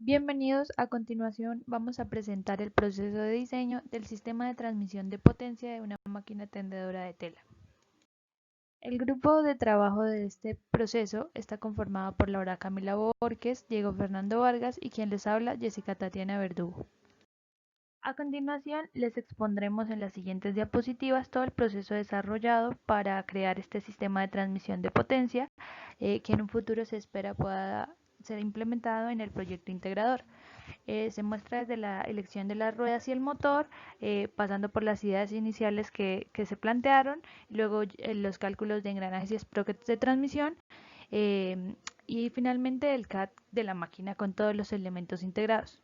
Bienvenidos, a continuación vamos a presentar el proceso de diseño del sistema de transmisión de potencia de una máquina tendedora de tela. El grupo de trabajo de este proceso está conformado por Laura Camila Borges, Diego Fernando Vargas y quien les habla, Jessica Tatiana Verdugo. A continuación les expondremos en las siguientes diapositivas todo el proceso desarrollado para crear este sistema de transmisión de potencia que en un futuro se espera pueda ser implementado en el proyecto integrador. Se muestra desde la elección de las ruedas y el motor, pasando por las ideas iniciales que se plantearon, luego los cálculos de engranajes y sprockets de transmisión y finalmente el CAD de la máquina con todos los elementos integrados.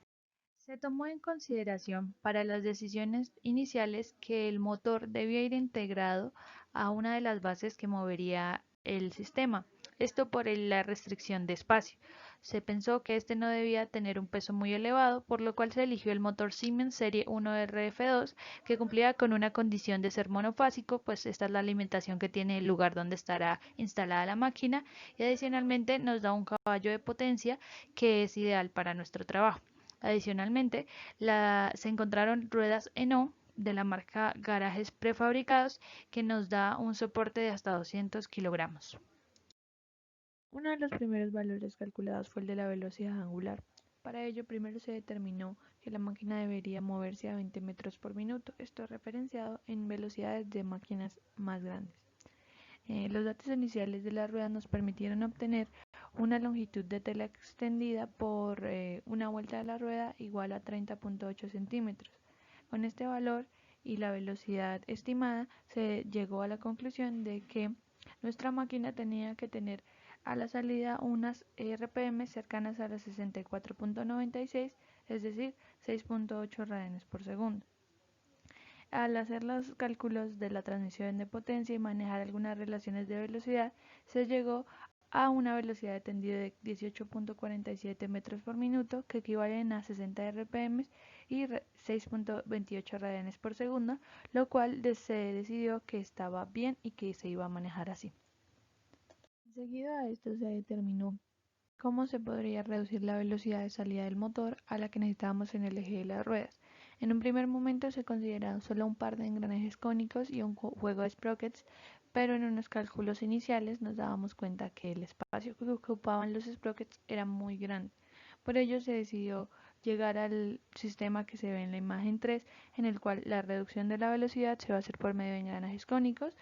Se tomó en consideración para las decisiones iniciales que el motor debía ir integrado a una de las bases que movería el sistema, esto por la restricción de espacio. Se pensó que este no debía tener un peso muy elevado, por lo cual se eligió el motor Siemens Serie 1RF2, que cumplía con una condición de ser monofásico, pues esta es la alimentación que tiene el lugar donde estará instalada la máquina, y adicionalmente nos da un caballo de potencia que es ideal para nuestro trabajo. Adicionalmente, se encontraron ruedas Eno de la marca Garajes Prefabricados que nos da un soporte de hasta 200 kilogramos. Uno de los primeros valores calculados fue el de la velocidad angular. Para ello, primero se determinó que la máquina debería moverse a 20 metros por minuto, esto referenciado en velocidades de máquinas más grandes. Los datos iniciales de la rueda nos permitieron obtener una longitud de tela extendida por una vuelta de la rueda igual a 30.8 centímetros. Con este valor y la velocidad estimada se llegó a la conclusión de que nuestra máquina tenía que tener a la salida unas RPM cercanas a las 64.96, es decir, 6.8 radianes por segundo. Al hacer los cálculos de la transmisión de potencia y manejar algunas relaciones de velocidad, se llegó a una velocidad de tendido de 18.47 metros por minuto, que equivalen a 60 RPM y 6.28 radianes por segundo, lo cual se decidió que estaba bien y que se iba a manejar así. Seguido a esto se determinó cómo se podría reducir la velocidad de salida del motor a la que necesitábamos en el eje de las ruedas. En un primer momento se consideraron solo un par de engranajes cónicos y un juego de sprockets, pero en unos cálculos iniciales nos dábamos cuenta que el espacio que ocupaban los sprockets era muy grande. Por ello se decidió llegar al sistema que se ve en la imagen 3, en el cual la reducción de la velocidad se va a hacer por medio de engranajes cónicos,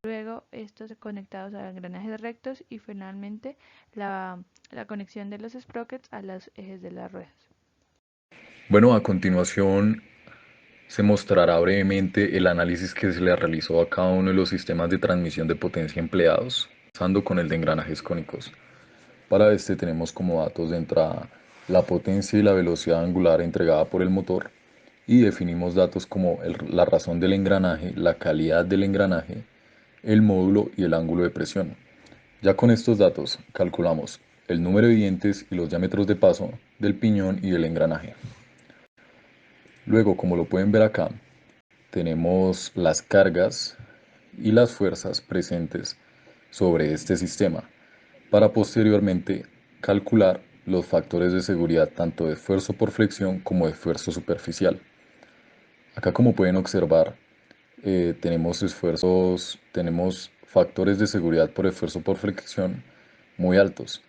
luego estos conectados a engranajes rectos y finalmente la conexión de los sprockets a los ejes de las ruedas. Bueno, a continuación se mostrará brevemente el análisis que se le realizó a cada uno de los sistemas de transmisión de potencia empleados, empezando con el de engranajes cónicos. Para este tenemos como datos de entrada la potencia y la velocidad angular entregada por el motor y definimos datos como la razón del engranaje, la calidad del engranaje, el módulo y el ángulo de presión. Ya con estos datos calculamos el número de dientes y los diámetros de paso del piñón y del engranaje. Luego, como lo pueden ver acá, tenemos las cargas y las fuerzas presentes sobre este sistema para posteriormente calcular los factores de seguridad tanto de esfuerzo por flexión como de esfuerzo superficial. Acá, como pueden observar, tenemos factores de seguridad por esfuerzo por flexión muy altos,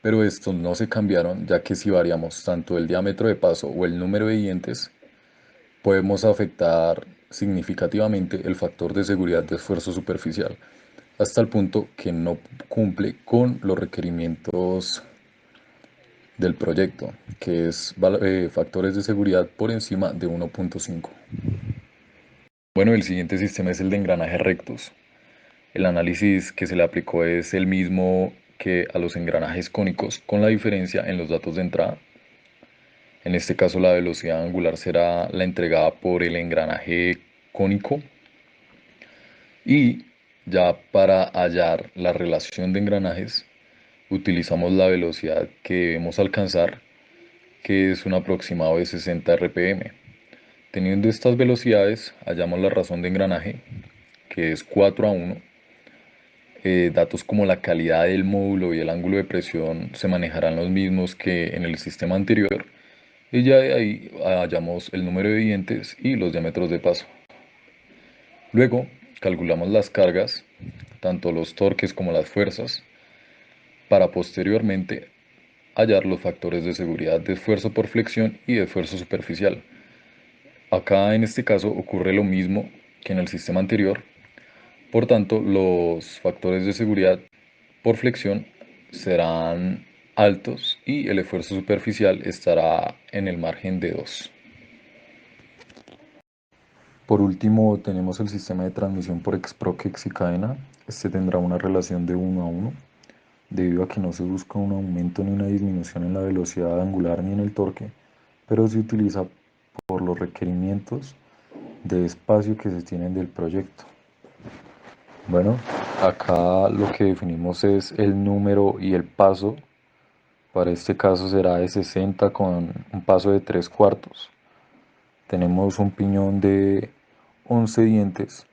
pero estos no se cambiaron, ya que si variamos tanto el diámetro de paso o el número de dientes, podemos afectar significativamente el factor de seguridad de esfuerzo superficial, hasta el punto que no cumple con los requerimientos del proyecto, que es factores de seguridad por encima de 1.5. Bueno, el siguiente sistema es el de engranajes rectos. El análisis que se le aplicó es el mismo que a los engranajes cónicos, con la diferencia en los datos de entrada. En este caso, la velocidad angular será la entregada por el engranaje cónico. Y ya para hallar la relación de engranajes, utilizamos la velocidad que debemos alcanzar, que es un aproximado de 60 RPM. Teniendo estas velocidades, hallamos la razón de engranaje, que es 4 a 1, Datos como la calidad del módulo y el ángulo de presión se manejarán los mismos que en el sistema anterior, y ya de ahí hallamos el número de dientes y los diámetros de paso. Luego calculamos las cargas, tanto los torques como las fuerzas, para posteriormente hallar los factores de seguridad de esfuerzo por flexión y de esfuerzo superficial. Acá en este caso ocurre lo mismo que en el sistema anterior. Por tanto, los factores de seguridad por flexión serán altos y el esfuerzo superficial estará en el margen de 2. Por último, tenemos el sistema de transmisión por Sprockets y cadena. Este tendrá una relación de 1 a 1, debido a que no se busca un aumento ni una disminución en la velocidad angular ni en el torque, pero se utiliza por los requerimientos de espacio que se tienen del proyecto. Bueno, acá lo que definimos es el número y el paso. Para este caso será de 60 con un paso de 3/4. Tenemos un piñón de 11 dientes,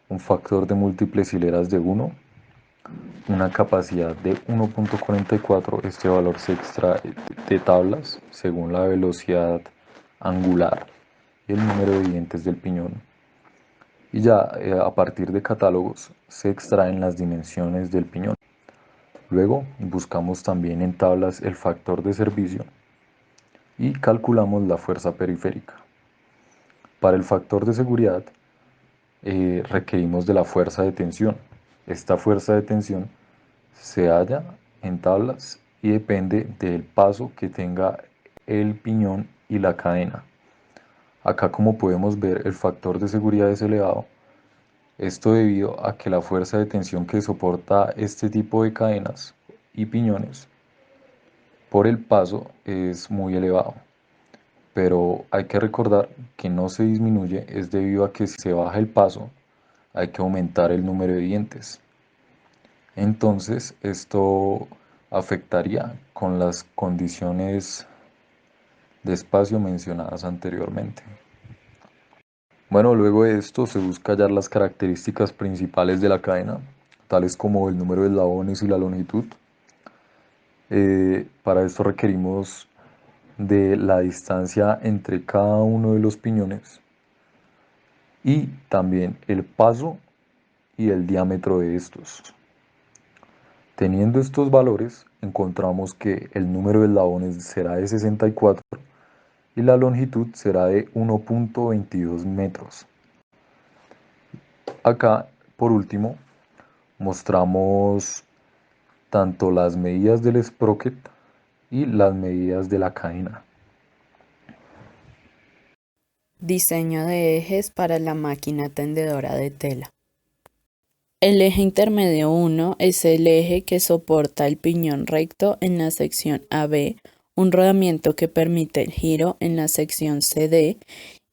un factor de múltiples hileras de 1, una capacidad de 1.44. Este valor se extrae de tablas según la velocidad angular y el número de dientes del piñón. Y ya a partir de catálogos se extraen las dimensiones del piñón. Luego buscamos también en tablas el factor de servicio y calculamos la fuerza periférica. Para el factor de seguridad requerimos de la fuerza de tensión. Esta fuerza de tensión se halla en tablas y depende del paso que tenga el piñón y la cadena. Acá, como podemos ver, el factor de seguridad es elevado. Esto debido a que la fuerza de tensión que soporta este tipo de cadenas y piñones por el paso es muy elevado. Pero hay que recordar que no se disminuye es debido a que si se baja el paso hay que aumentar el número de dientes. Entonces esto afectaría con las condiciones de espacio mencionadas anteriormente. Bueno, luego de esto se busca hallar las características principales de la cadena, tales como el número de eslabones y la longitud. Para esto requerimos de la distancia entre cada uno de los piñones y también el paso y el diámetro de estos. Teniendo estos valores, encontramos que el número de eslabones será de 64 y la longitud será de 1.22 metros. Acá, por último, mostramos tanto las medidas del sprocket y las medidas de la cadena. Diseño de ejes para la máquina tendedora de tela. El eje intermedio 1 es el eje que soporta el piñón recto en la sección AB, un rodamiento que permite el giro en la sección CD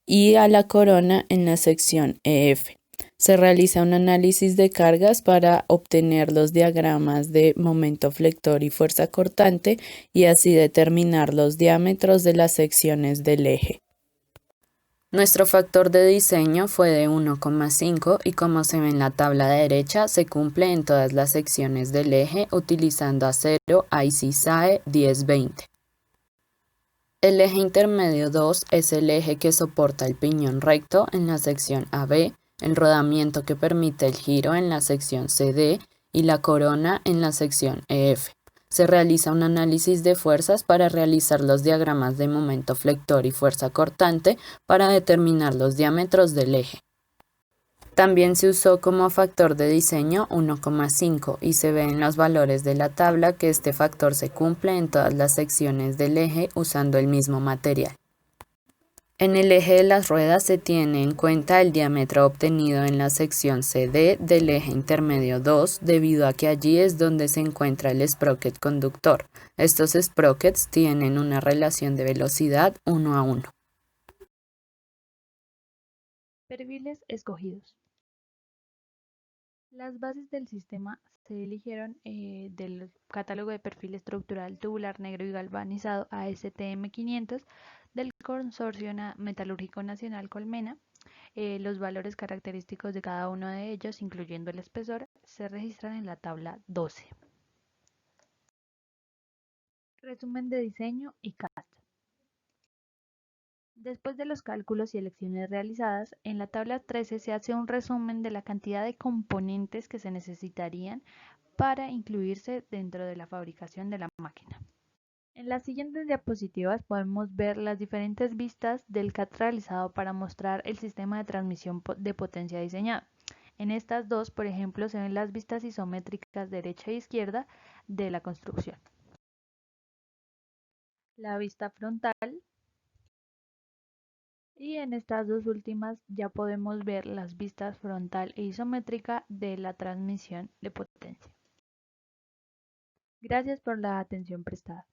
y a la corona en la sección EF. Se realiza un análisis de cargas para obtener los diagramas de momento flector y fuerza cortante y así determinar los diámetros de las secciones del eje. Nuestro factor de diseño fue de 1,5 y como se ve en la tabla derecha, se cumple en todas las secciones del eje utilizando acero IC-SAE 1020. El eje intermedio 2 es el eje que soporta el piñón recto en la sección AB, el rodamiento que permite el giro en la sección CD y la corona en la sección EF. Se realiza un análisis de fuerzas para realizar los diagramas de momento flector y fuerza cortante para determinar los diámetros del eje. También se usó como factor de diseño 1,5 y se ve en los valores de la tabla que este factor se cumple en todas las secciones del eje usando el mismo material. En el eje de las ruedas se tiene en cuenta el diámetro obtenido en la sección CD del eje intermedio 2 debido a que allí es donde se encuentra el sprocket conductor. Estos sprockets tienen una relación de velocidad 1 a 1. Perfiles escogidos. Las bases del sistema se eligieron del catálogo de perfil estructural tubular negro y galvanizado ASTM 500 del Consorcio Metalúrgico Nacional Colmena, Los valores característicos de cada uno de ellos, incluyendo el espesor, se registran en la tabla 12. Resumen de diseño y CAD. Después de los cálculos y elecciones realizadas, en la tabla 13 se hace un resumen de la cantidad de componentes que se necesitarían para incluirse dentro de la fabricación de la máquina. En las siguientes diapositivas podemos ver las diferentes vistas del CAD realizado para mostrar el sistema de transmisión de potencia diseñado. En estas dos, por ejemplo, se ven las vistas isométricas derecha e izquierda de la construcción. La vista frontal. Y en estas dos últimas ya podemos ver las vistas frontal e isométrica de la transmisión de potencia. Gracias por la atención prestada.